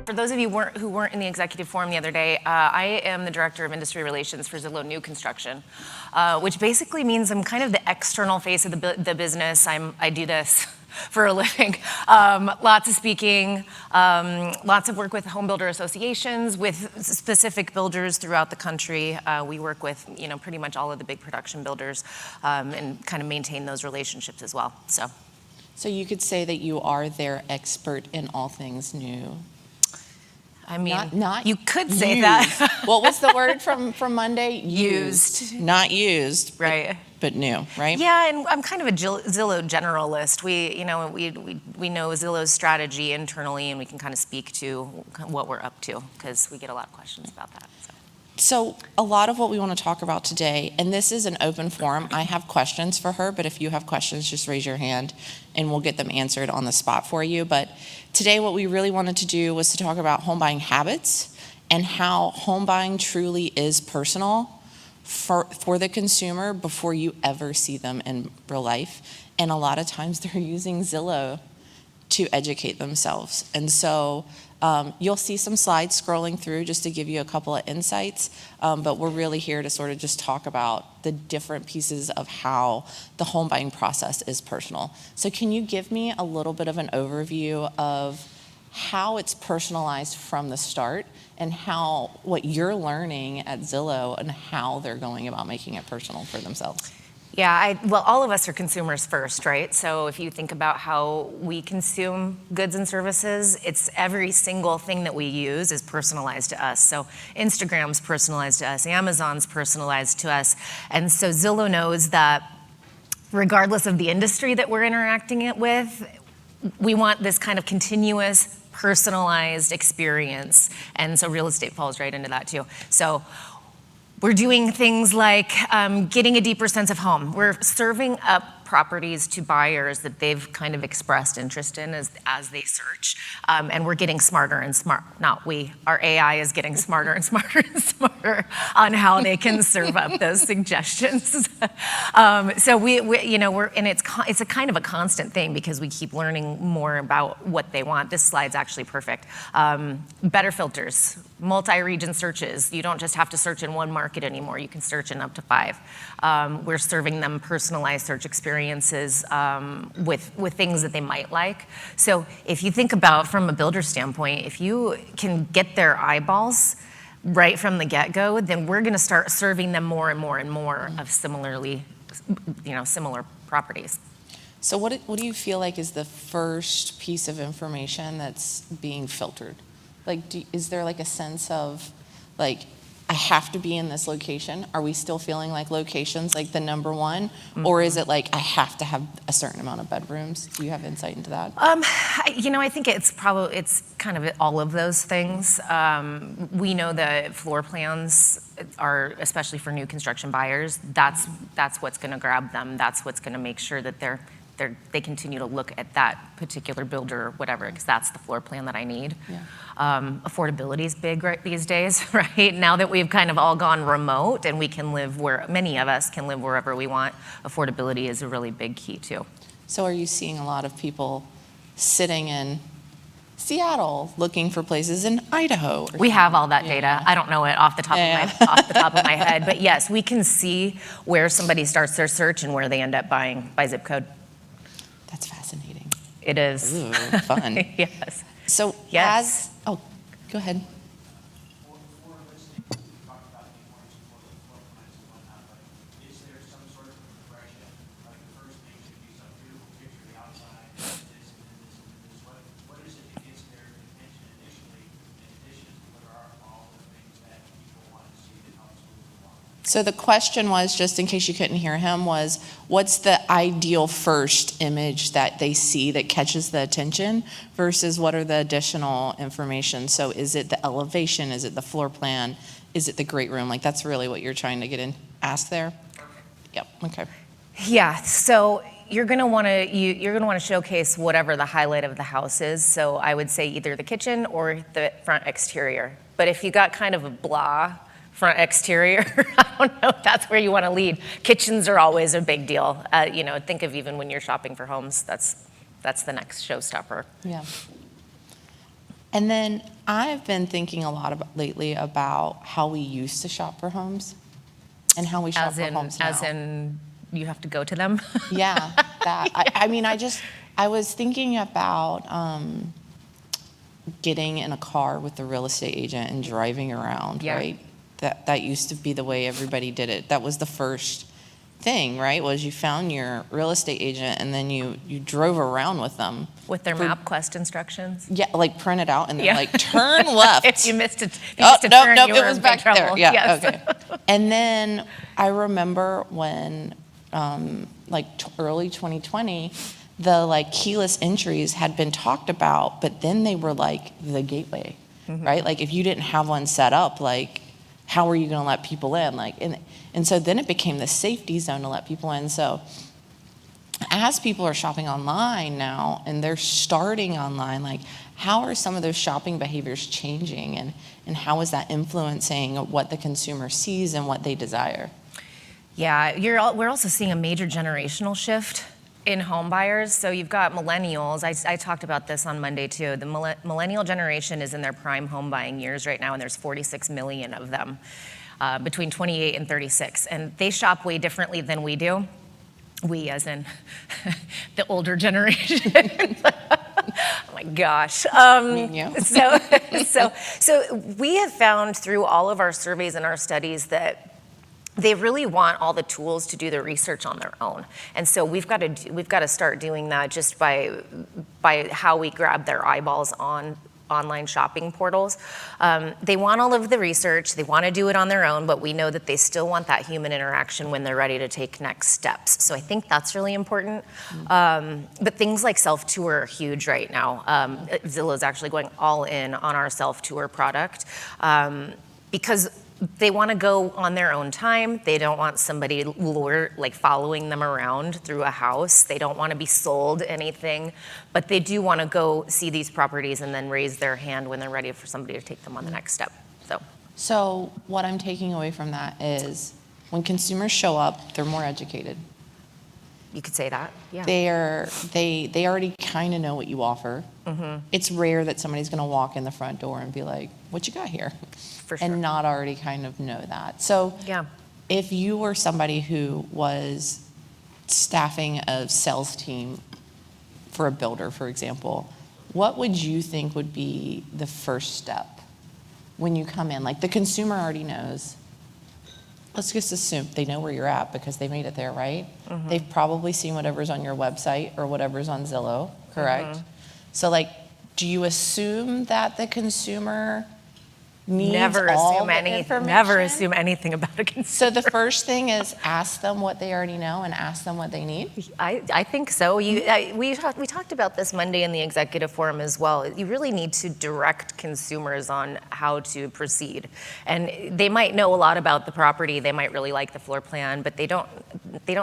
For those of you who weren't in the executive forum the other day, I am the Director of Industry Relations for Zillow New Construction, which basically means I'm kind of the external face of the business. I do this for a living. Lots of speaking, lots of work with home builder associations, with specific builders throughout the country. We work with pretty much all of the big production builders and kind of maintain those relationships as well. So you could say that you are their expert in all things new. I mean, not you could say used. that. What was the word from Monday? Used. Not used. Right. But new, right? Yeah, and I'm kind of a Zillow generalist. We know Zillow's strategy internally, and we can kind of speak to what we're up to because we get a lot of questions about that. So a lot of what we want to talk about today, and this is an open forum. I have questions for her, but if you have questions, just raise your hand and we'll get them answered on the spot for you. But today what we really wanted to do was to talk about home buying habits and how home buying truly is personal for the consumer before you ever see them in real life. And a lot of times they're using Zillow to educate themselves. And so you'll see some slides scrolling through just to give you a couple of insights, but we're really here to sort of just talk about the different pieces of how the home buying process is personal. So can you give me a little bit of an overview of how it's personalized from the start and what you're learning at Zillow and how they're going about making it personal for themselves? Yeah, well, all of us are consumers first, right? So if you think about how we consume goods and services, it's every single thing that we use is personalized to us. So Instagram's personalized to us, Amazon's personalized to us. And so Zillow knows that regardless of the industry that we're interacting it with, we want this kind of continuous, personalized experience. And so real estate falls right into that too. So we're doing things like getting a deeper sense of home. We're serving up properties to buyers that they've kind of expressed interest in as they search. And we're getting smarter and our AI is getting smarter and smarter and smarter on how they can serve up those suggestions. So it's a kind of a constant thing because we keep learning more about what they want. This slide's actually perfect. Better filters, multi-region searches. You don't just have to search in one market anymore. You can search in up to 5. We're serving them personalized search experiences with things that they might like. So if you think about from a builder standpoint, if you can get their eyeballs right from the get-go, then we're going to start serving them more and more and more of similar properties. So what do you feel like is the first piece of information that's being filtered? Like, is there like a sense of like, I have to be in this location? Are we still feeling like location's like the number one? Mm-hmm. Or is it like, I have to have a certain amount of bedrooms? Do you have insight into that? I think it's kind of all of those things. We know that floor plans are, especially for new construction buyers, that's what's gonna grab them. That's what's gonna make sure that they continue to look at that particular builder or whatever, because that's the floor plan that I need. Yeah. Affordability is big these days, right? Now that we've kind of all gone remote and we can live many of us can live wherever we want, affordability is a really big key too. So are you seeing a lot of people sitting in Seattle looking for places in Idaho? We have all that data. I don't know it off the top of my head, but yes, we can see where somebody starts their search and where they end up buying by zip code. That's fascinating. It is. Ooh, fun. Yes. So yes. Go ahead. Is there some sort of progression? Like the first thing should be some beautiful picture of the outside, this and this and this. What is it that gets their attention initially, in addition to what are all the things that people want to see that helps move along? So the question was, just in case you couldn't hear him, was what's the ideal first image that they see that catches the attention versus what are the additional information? So is it the elevation? Is it the floor plan? Is it the great room? Like that's really what you're trying to ask there? Yep, okay. Yeah, so you're gonna wanna showcase whatever the highlight of the house is. So I would say either the kitchen or the front exterior. But if you got kind of a blah front exterior, I don't know if that's where you want to lead. Kitchens are always a big deal. Think of even when you're shopping for homes, that's the next showstopper. Yeah. And then I've been thinking a lot about lately about how we used to shop for homes and how we shop for homes now. As in, you have to go to them? Yeah, that. I was thinking about getting in a car with the real estate agent and driving around, Yeah. right? That used to be the way everybody did it. That was the first thing, right? Was you found your real estate agent and then you drove around with them. With their MapQuest instructions? Yeah, like print it out and then Yeah. like turn left. If you missed it, Nope, turn, you it were was in back big trouble. there. Yeah, Yes. okay. And then I remember when, early 2020, the like keyless entries had been talked about, but then they were like the gateway, right? Like if you didn't have one set up, like how are you going to let people in? Like, and so then it became the safety zone to let people in. So as people are shopping online now and they're starting online, like how are some of those shopping behaviors changing and how is that influencing what the consumer sees and what they desire? Yeah, we're also seeing a major generational shift in home buyers. So you've got millennials. I talked about this on Monday too. The millennial generation is in their prime home buying years right now, and there's 46 million of them between 28 and 36. And they shop way differently than we do. We, as in the older generation. Oh my gosh. So we have found through all of our surveys and our studies that they really want all the tools to do the research on their own. And so we've got to start doing that just by how we grab their eyeballs on online shopping portals. They want all of the research, they want to do it on their own, but we know that they still want that human interaction when they're ready to take next steps. So I think that's really important. But things like self-tour are huge right now. Zillow is actually going all in on our self-tour product because they want to go on their own time. They don't want somebody following them around through a house. They don't want to be sold anything, but they do want to go see these properties and then raise their hand when they're ready for somebody to take them on the next step. So what I'm taking away from that is when consumers show up, they're more educated. You could say that, yeah. They already kind of know what you offer. It's rare that somebody's going to walk in the front door and be like, "What you got here?" For sure. And not already kind of know that. So Yeah. if you were somebody who was staffing a sales team for a builder, for example, what would you think would be the first step when you come in? Like the consumer already knows. Let's just assume they know where you're at because they made it there, right? They've probably seen whatever's on your website or whatever's on Zillow, correct? So like, do you assume that the consumer needs all the information? Never assume anything about a consumer. So the first thing is ask them what they already know and ask them what they need? I think so. We talked about this Monday in the executive forum as well. You really need to direct consumers on how to proceed. And they might know a lot about the property. They might really like the floor plan, but they don't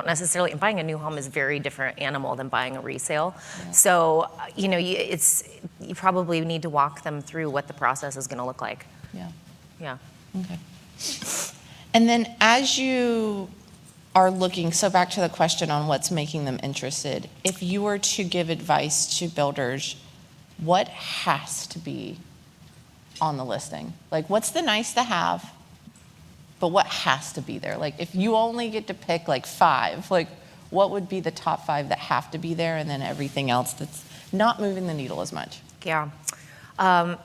necessarily, and buying a new home is a very different animal than buying a resale. Yeah. So, you probably need to walk them through what the process is going to look like. Yeah. Okay. And then as you are looking, so back to the question on what's making them interested, if you were to give advice to builders, what has to be on the listing? Like what's the nice to have, but what has to be there? Like if you only get to pick like 5, like what would be the top 5 that have to be there and then everything else that's not moving the needle as much? Yeah.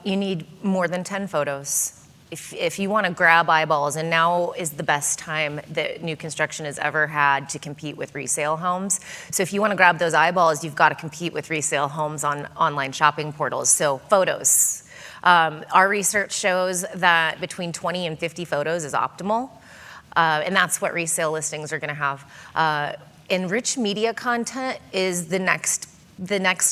You need more than 10 photos. If you want to grab eyeballs, and now is the best time that new construction has ever had to compete with resale homes. So if you want to grab those eyeballs, you've got to compete with resale homes on online shopping portals. So photos. Our research shows that between 20 and 50 photos is optimal. And that's what resale listings are going to have. Enriched media content is the next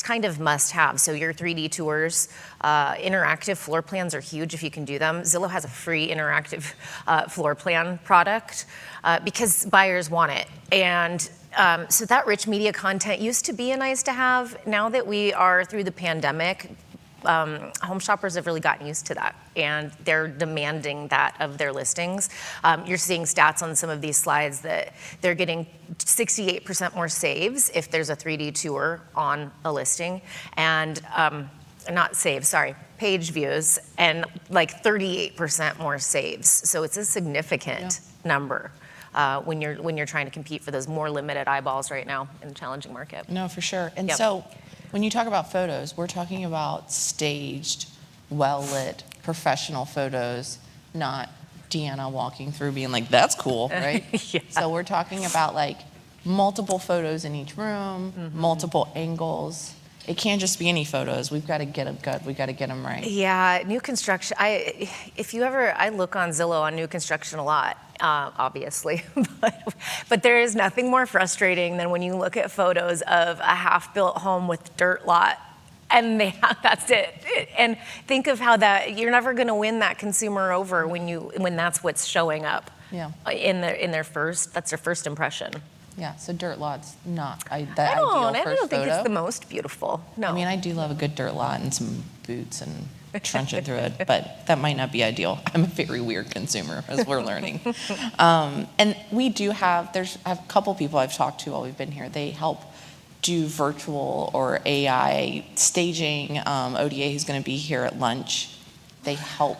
kind of must-have. So your 3D tours, interactive floor plans are huge if you can do them. Zillow has a free interactive floor plan product because buyers want it. And so that rich media content used to be a nice to have. Now that we are through the pandemic, home shoppers have really gotten used to that, and they're demanding that of their listings. You're seeing stats on some of these slides that they're getting 68% more saves if there's a 3D tour on a listing, and not saves, sorry. page views and like 38% more saves. So it's a significant number when you're trying to compete for those more limited eyeballs right now in a challenging market. No, for sure. And Yep. so when you talk about photos, we're talking about staged, well-lit, professional photos, not Deanna walking through being like, that's cool, right? Yeah. So we're talking about like multiple photos in each room, multiple angles. It can't just be any photos. We've got to get them good. We've got to get them right. Yeah, new construction. I look on Zillow on new construction a lot, obviously, but there is nothing more frustrating than when you look at photos of a half-built home with dirt lot, and that's it. And think of how that you're never going to win that consumer over when that's what's showing up. Yeah. That's their first impression. Yeah, so dirt lot's not the I ideal don't first think photo. it's the most beautiful. No. I mean, I do love a good dirt lot and some boots and trunching through it, but that might not be ideal. I'm a very weird consumer, as we're learning. And we do there's a couple people I've talked to while we've been here. They help do virtual or AI staging. ODA, who's going to be here at lunch, they help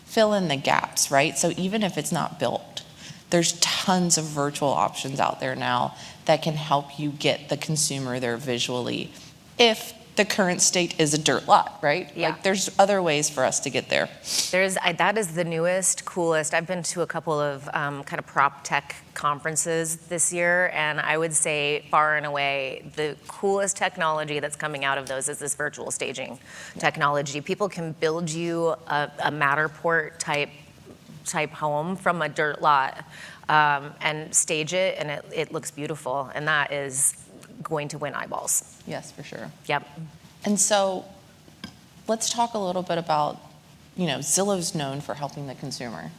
fill in the gaps, right? So even if it's not built, there's tons of virtual options out there now that can help you get the consumer there visually if the current state is a dirt lot, right? Yeah. Like there's other ways for us to get there. That is the newest, coolest. I've been to a couple of kind of prop tech conferences this year, and I would say far and away the coolest technology that's coming out of those is this virtual staging technology. People can build you a Matterport type home from a dirt lot and stage it, and it looks beautiful, and that is going to win eyeballs. Yes, for sure. Yep. And so let's talk a little bit about, Zillow's known for helping the consumer.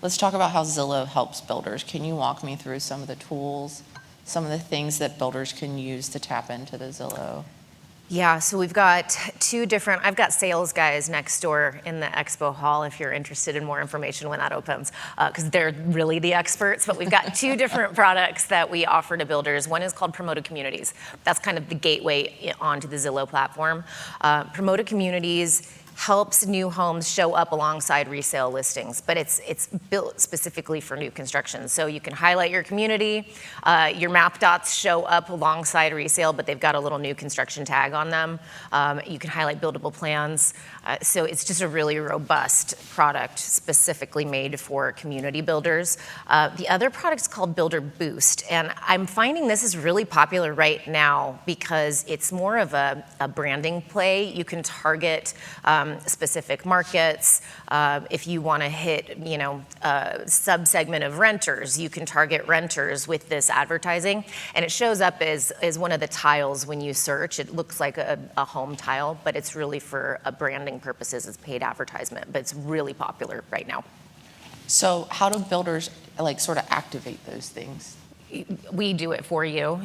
Let's talk about how Zillow helps builders. Can you walk me through some of the tools, some of the things that builders can use to tap into the Zillow? Yeah, so we've got I've got sales guys next door in the expo hall if you're interested in more information when that opens, because they're really the experts. But we've got two different products that we offer to builders. One is called Promoted Communities. That's kind of the gateway onto the Zillow platform. Promoted Communities helps new homes show up alongside resale listings, but it's built specifically for new construction. So you can highlight your community, your map dots show up alongside resale, but they've got a little new construction tag on them. You can highlight buildable plans. So it's just a really robust product specifically made for community builders. The other product is called Builder Boost, and I'm finding this is really popular right now because it's more of a branding play. You can target specific markets. If you want to hit, a subsegment of renters, you can target renters with this advertising, and it shows up as one of the tiles when you search. It looks like a home tile, but it's really for a branding purposes. It's paid advertisement, but it's really popular right now. So how do builders sort of activate those things? We do it for you.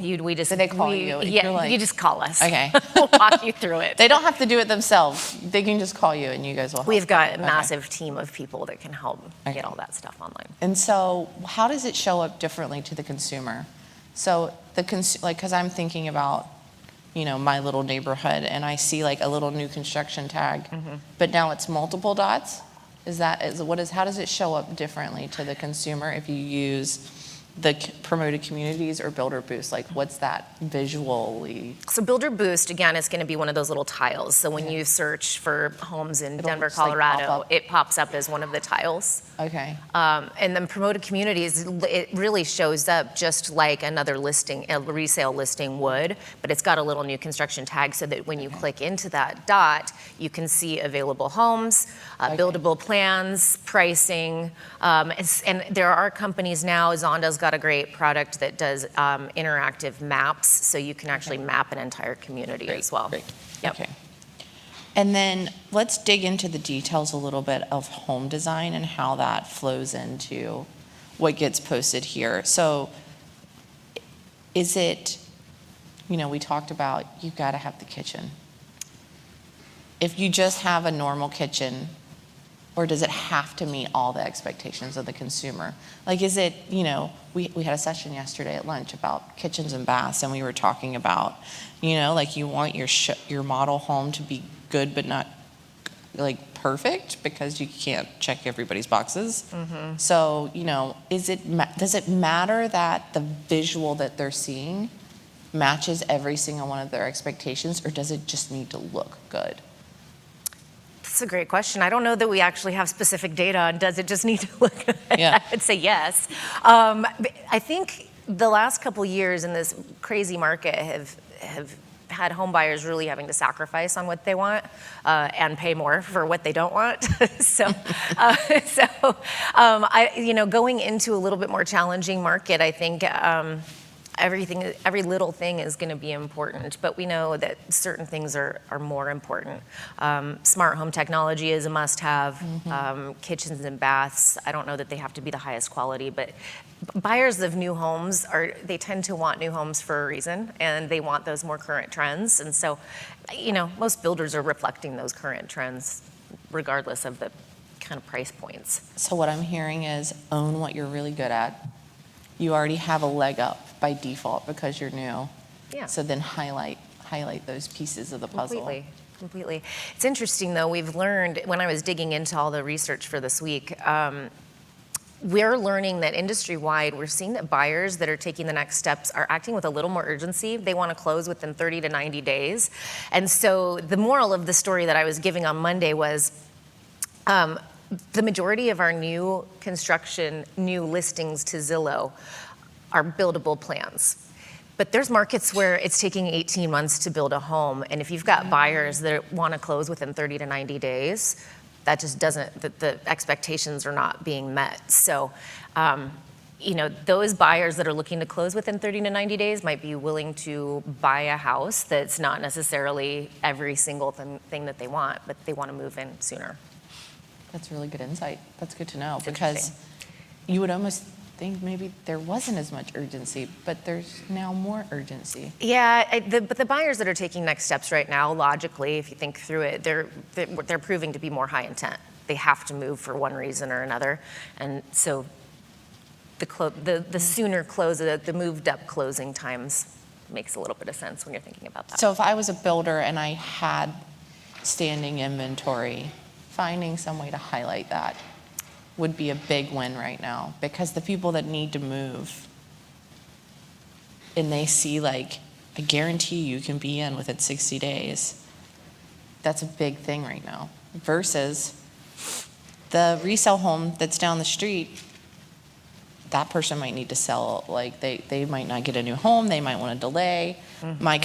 So they call you? Yeah, you just call us. Okay. We'll walk you through it. They don't have to do it themselves. They can just call you and you guys will help. We've got a massive team of people that can help get all that stuff online. And so how does it show up differently to the consumer? So because I'm thinking about, my little neighborhood and I see a little new construction tag, but now it's multiple dots. How does it show up differently to the consumer if you use the Promoted Communities or Builder Boost? What's that visually? So Builder Boost, again, is going to be one of those little tiles. So when you search for homes in Denver, Colorado, it pops up as one of the tiles. Okay. And then Promoted Communities, it really shows up just like another listing, a resale listing would, but it's got a little new construction tag so that when you click into that dot, you can see available homes, buildable plans, pricing, and there are companies now, Zonda's got a great product that does interactive maps, so you can actually map an entire community as well. Great. Yep. Okay. And then let's dig into the details a little bit of home design and how that flows into what gets posted here. So is it, we talked about you've got to have the kitchen. If you just have a normal kitchen, or does it have to meet all the expectations of the consumer? Is it, we had a session yesterday at lunch about kitchens and baths, and we were talking about, you want your model home to be good but not like perfect because you can't check everybody's boxes. So, does it matter that the visual that they're seeing matches every single one of their expectations, or does it just need to look good? That's a great question. I don't know that we actually have specific data on does it just need to look good. Yeah. I'd say yes. I think the last couple years in this crazy market have had home buyers really having to sacrifice on what they want and pay more for what they don't want. Going into a little bit more challenging market, I think every little thing is going to be important, but we know that certain things are more important. Smart home technology is a must-have. Kitchens and baths, I don't know that they have to be the highest quality, but buyers of new homes they tend to want new homes for a reason, and they want those more current trends. And so, most builders are reflecting those current trends regardless of the kind of price points. So what I'm hearing is own what you're really good at. You already have a leg up by default because you're new. Yeah. So then highlight those pieces of the puzzle. Completely. It's interesting though, we've learned, when I was digging into all the research for this week, we're learning that industry-wide, we're seeing that buyers that are taking the next steps are acting with a little more urgency. They want to close within 30 to 90 days. And so the moral of the story that I was giving on Monday was the majority of our new construction, new listings to Zillow are buildable plans. But there's markets where it's taking 18 months to build a home. And if you've got buyers that want to close within 30 to 90 days, that just doesn't, the expectations are not being met. So, those buyers that are looking to close within 30 to 90 days might be willing to buy a house that's not necessarily every single thing that they want, but they want to move in sooner. That's really good insight. That's good to know, because you would almost think maybe there wasn't as much urgency, but there's now more urgency. Yeah, but the buyers that are taking next steps right now, logically, if you think through it, they're proving to be more high intent. They have to move for one reason or another, and so the sooner close, the moved up closing times makes a little bit of sense when you're thinking about that. So if I was a builder and I had standing inventory, finding some way to highlight that would be a big win right now, because the people that need to move and they see like, I guarantee you can be in within 60 days. That's a big thing right now, versus the resale home that's down the street. That person might need to sell, like they might not get a new home. They might want to delay. My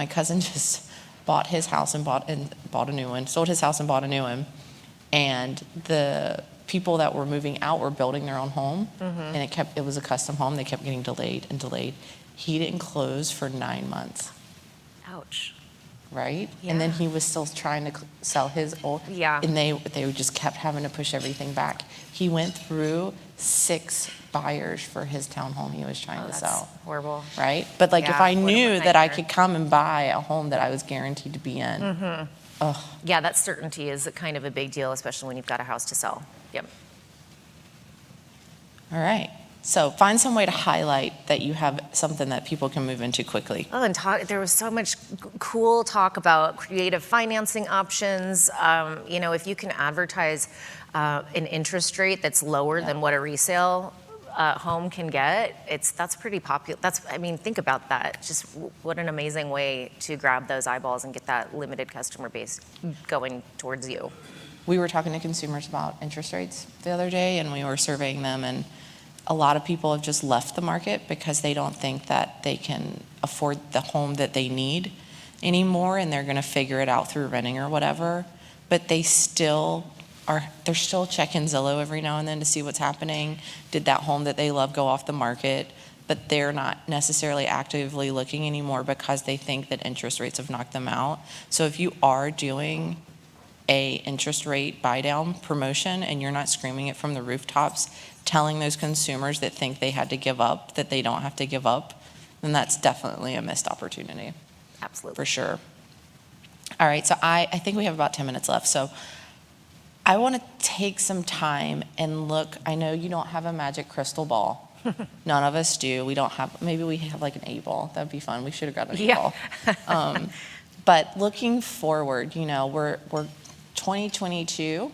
cousin just bought his house and bought a new one, sold his house and bought a new one. And the people that were moving out were building their own home, and it was a custom home. They kept getting delayed and delayed. He didn't close for 9 months. Ouch. Right? Yeah. And then he was still trying to sell his old, Yeah. and they just kept having to push everything back. He went through 6 buyers for his townhome he was trying to That's sell. horrible. Right? But like, if Yeah, I what a knew that I nightmare. could come and buy a home that I was guaranteed to be in, Yeah, that certainty is kind of a big deal, especially when you've got a house to sell. Yep. all right. So find some way to highlight that you have something that people can move into quickly. Oh, and there was so much cool talk about creative financing options. If you can advertise an interest rate that's lower than what a resale home can get, that's pretty popular. Think about that. Just what an amazing way to grab those eyeballs and get that limited customer base going towards you. We were talking to consumers about interest rates the other day, and we were surveying them, and a lot of people have just left the market because they don't think that they can afford the home that they need anymore, and they're going to figure it out through renting or whatever. But they're still checking Zillow every now and then to see what's happening. Did that home that they love go off the market? But they're not necessarily actively looking anymore because they think that interest rates have knocked them out. So if you are doing a interest rate buy down promotion and you're not screaming it from the rooftops, telling those consumers that think they had to give up that they don't have to give up, then that's definitely a missed opportunity. Absolutely. For sure. All right, so I think we have about 10 minutes left. So I want to take some time and look. I know you don't have a magic crystal ball. None of us do. Maybe we have like an 8-ball. That'd be fun. We should have got an 8-ball. But looking forward, we're 2022,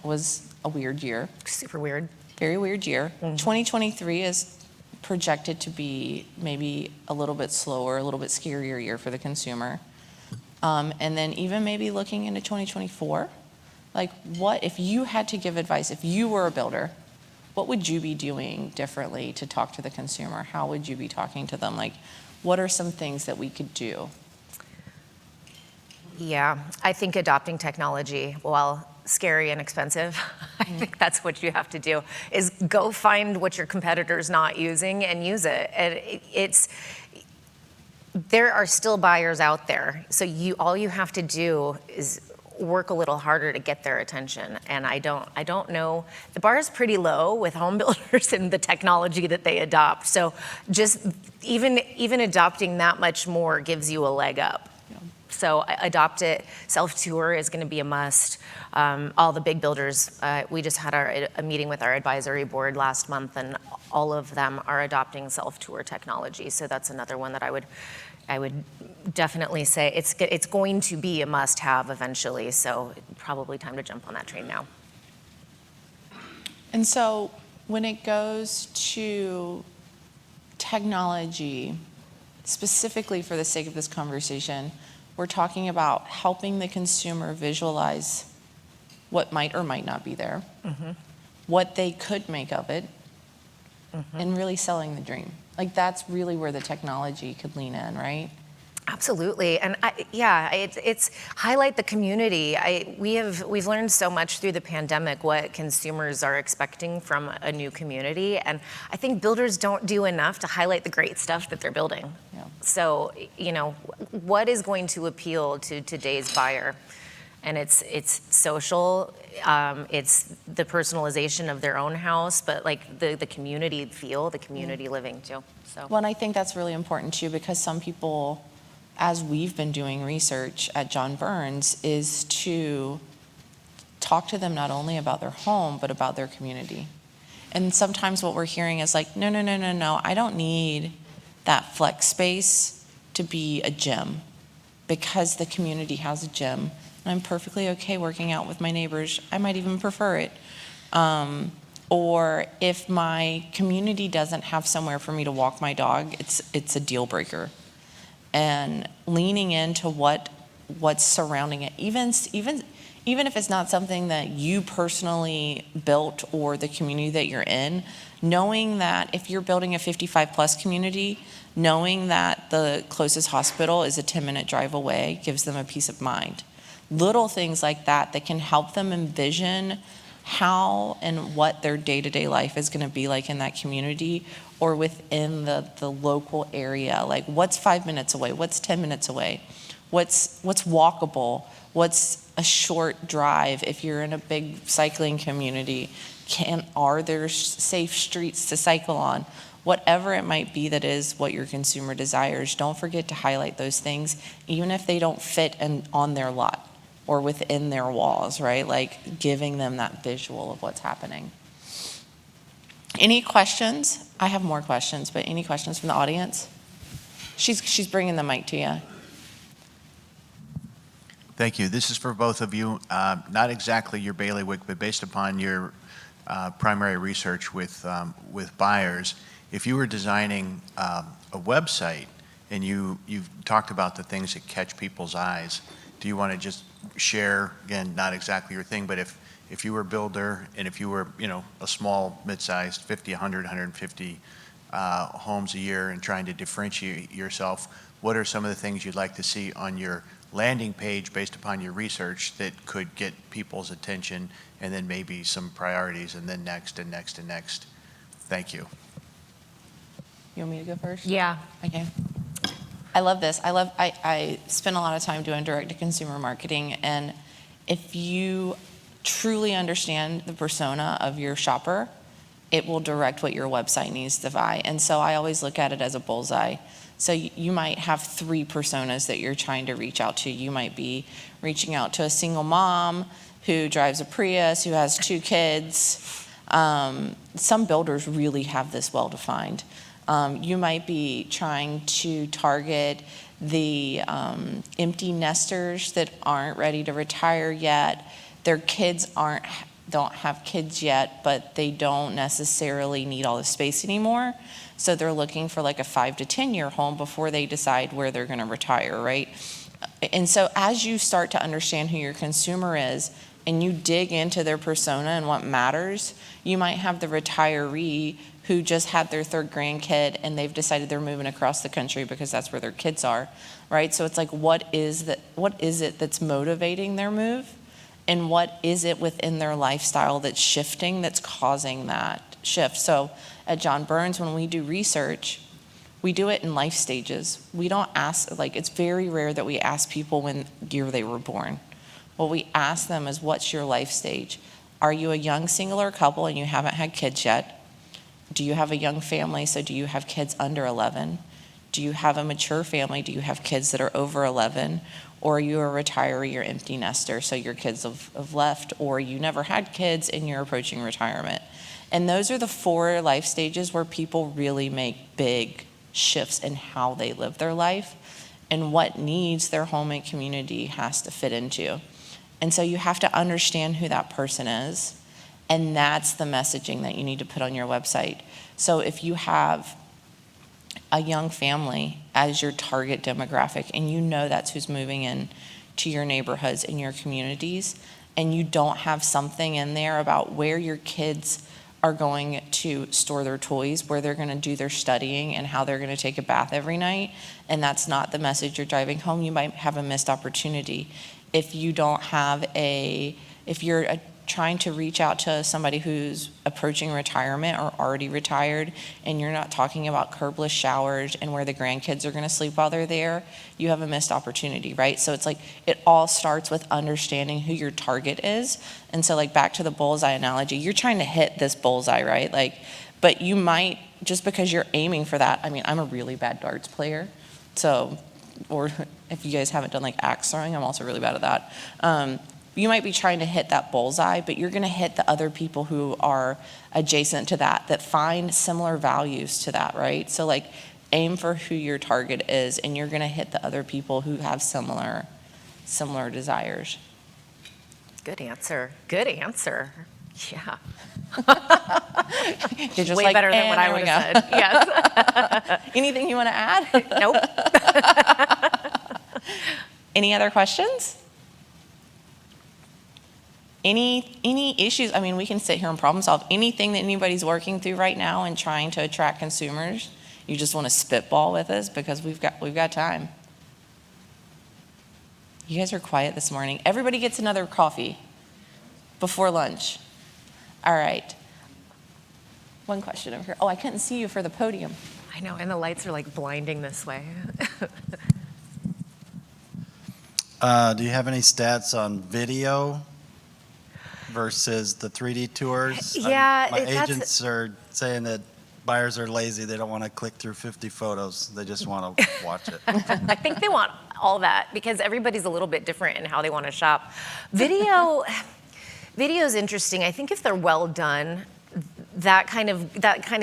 was a weird year, Super weird. very weird year. 2023 is projected to be maybe a little bit slower, a little bit scarier year for the consumer. And then even maybe looking into 2024, like what, if you had to give advice, if you were a builder, what would you be doing differently to talk to the consumer? How would you be talking to them? Like, what are some things that we could do? Yeah, I think adopting technology, while scary and expensive, I think that's what you have to do, is go find what your competitor's not using and use it. And there are still buyers out there. So all you have to do is work a little harder to get their attention. And I don't know, the bar is pretty low with home builders and the technology that they adopt. So just even adopting that much more gives you a leg up. So adopt it. Self-tour is going to be a must. All the big builders, we just had a meeting with our advisory board last month, and all of them are adopting self-tour technology. So that's another one that I would definitely say it's going to be a must-have eventually. So probably time to jump on that train now. And so when it goes to technology, specifically for the sake of this conversation, we're talking about helping the consumer visualize what might or might not be there, what they could make of it, and really selling the dream. Like that's really where the technology could lean in, right? Absolutely, and it's highlight the community. We've learned so much through the pandemic what consumers are expecting from a new community, and I think builders don't do enough to highlight the great stuff that they're building. Yeah. So what is going to appeal to today's buyer? And it's social, it's the personalization of their own house, but like the community feel, the community living too. So. Well, and I think that's really important too, because some people, as we've been doing research at John Burns, is to talk to them not only about their home, but about their community. And sometimes what we're hearing is like, no, I don't need that flex space to be a gym because the community has a gym. And I'm perfectly okay working out with my neighbors. I might even prefer it. Or if my community doesn't have somewhere for me to walk my dog, it's a deal breaker. And leaning into what's surrounding it, even if it's not something that you personally built or the community that you're in, knowing that if you're building a 55 plus community, knowing that the closest hospital is a 10-minute drive away gives them a peace of mind. Little things like that can help them envision how and what their day-to-day life is going to be like in that community or within the local area. Like what's 5 minutes away? What's 10 minutes away? What's walkable? What's a short drive if you're in a big cycling community? Are there safe streets to cycle on? Whatever it might be that is what your consumer desires, don't forget to highlight those things, even if they don't fit on their lot or within their walls, right? Like giving them that visual of what's happening. Any questions? I have more questions, but any questions from the audience? She's bringing the mic to you. Thank you. This is for both of you. Not exactly your bailiwick, but based upon your primary research with buyers. If you were designing a website and you've talked about the things that catch people's eyes, do you want to just share, again, not exactly your thing, but if you were a builder and if you were, a small, mid-sized, 50, 100, 150 homes a year and trying to differentiate yourself, what are some of the things you'd like to see on your landing page based upon your research that could get people's attention, and then maybe some priorities, and then next and next and next? Thank you. You want me to go first? Yeah. Okay. I love this. I spend a lot of time doing direct-to-consumer marketing, and if you truly understand the persona of your shopper, it will direct what your website needs to buy. And so I always look at it as a bullseye. So you might have 3 personas that you're trying to reach out to. You might be reaching out to a single mom who drives a Prius, who has 2 kids. Some builders really have this well-defined. You might be trying to target the empty nesters that aren't ready to retire yet. Their kids don't have kids yet, but they don't necessarily need all the space anymore. So they're looking for like a 5 to 10 year home before they decide where they're going to retire, right? And so as you start to understand who your consumer is and you dig into their persona and what matters, you might have the retiree who just had their third grandkid and they've decided they're moving across the country because that's where their kids are, right? So it's like, what is it that's motivating their move? And what is it within their lifestyle that's shifting, that's causing that shift? So at John Burns, when we do research, we do it in life stages. We don't ask, like, it's very rare that we ask people when year they were born. What we ask them is, what's your life stage? Are you a young single or couple and you haven't had kids yet? Do you have a young family, so do you have kids under 11? Do you have a mature family? Do you have kids that are over 11? Or are you a retiree or empty nester, so your kids have left, or you never had kids and you're approaching retirement? And those are the 4 life stages where people really make big shifts in how they live their life and what needs their home and community has to fit into. And so you have to understand who that person is, and that's the messaging that you need to put on your website. So if you have a young family as your target demographic, and you know that's who's moving in to your neighborhoods and your communities, and you don't have something in there about where your kids are going to store their toys, where they're going to do their studying, and how they're going to take a bath every night, and that's not the message you're driving home, you might have a missed opportunity. If you don't have if you're trying to reach out to somebody who's approaching retirement or already retired, and you're not talking about curbless showers and where the grandkids are going to sleep while they're there, you have a missed opportunity, right? So it's like, it all starts with understanding who your target is. And so, like, back to the bullseye analogy, you're trying to hit this bullseye, right? Like, but you might, just because you're aiming for that, I mean, I'm a really bad darts player, so, or if you guys haven't done like axe throwing, I'm also really bad at that. You might be trying to hit that bullseye, but you're going to hit the other people who are adjacent to that find similar values to that, right? So, like, aim for who your target is, and you're going to hit the other people who have similar desires. Good answer. Good answer. Yeah. You're just Way like, better than what I there would we have go." said. Yes. Anything you want to add? Nope. Any other questions? Any issues? I mean, we can sit here and problem solve. Anything that anybody's working through right now and trying to attract consumers, you just want to spitball with us, because we've got time. You guys are quiet this morning. Everybody gets another coffee before lunch. All right. One question over here. Oh, I couldn't see you for the podium. I know, and the lights are like blinding this way. Do you have any stats on video versus the 3D tours? Yeah, My that's- agents are saying that buyers are lazy. They don't want to click through 50 photos. They just want to watch it. I think they want all that, because everybody's a little bit different in how they want to shop. Video is interesting. I think if they're well done, that kind of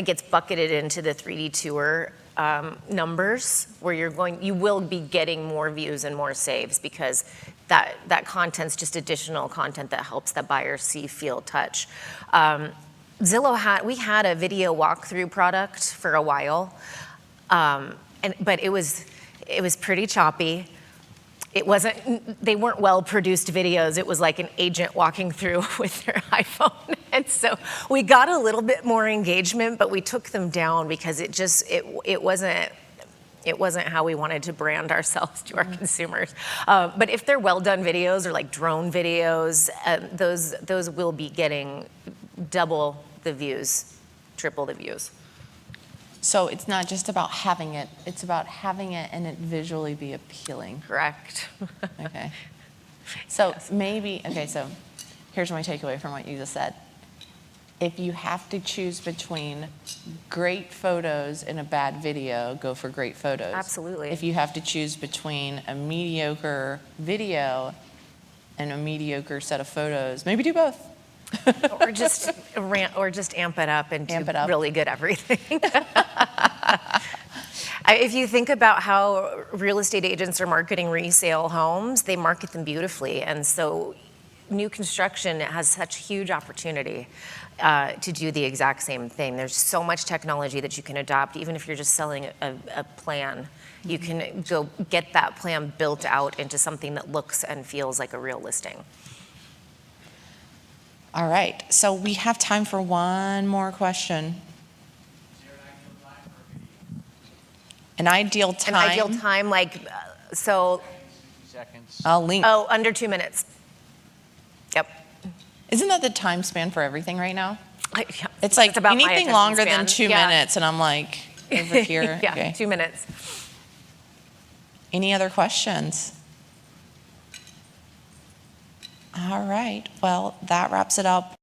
gets bucketed into the 3D tour numbers, where you will be getting more views and more saves, because that content's just additional content that helps that buyer see, feel, touch. Zillow we had a video walkthrough product for a while, but it was pretty choppy. They weren't well produced videos. It was like an agent walking through with their iPhone. And so we got a little bit more engagement, but we took them down because it wasn't how we wanted to brand ourselves to our consumers. But if they're well done videos, or like drone videos, those will be getting double the views, triple the views. So it's not just about having it, it's about having it and it visually be appealing. Correct. Okay. So so here's my takeaway from what you just said. If you have to choose between great photos and a bad video, go for great photos. Absolutely. If you have to choose between a mediocre video and a mediocre set of photos, maybe do both. Or just amp it up and do really good everything. If you think about how real estate agents are marketing resale homes, they market them beautifully. And so new construction has such huge opportunity to do the exact same thing. There's so much technology that you can adopt, even if you're just selling a plan. You can go get that plan built out into something that looks and feels like a real listing. All right, so we have time for one more question. Is there an ideal time for a video? An ideal time? An ideal time, like, so, 60 seconds. I'll link. oh, under 2 minutes. Yep. Isn't that the time span for everything right now? Yeah, It's like about my anything attention longer span. than 2 Yeah. minutes, and I'm like, over here. Yeah, Okay. 2 minutes. Any other questions? All right, well, that wraps it up.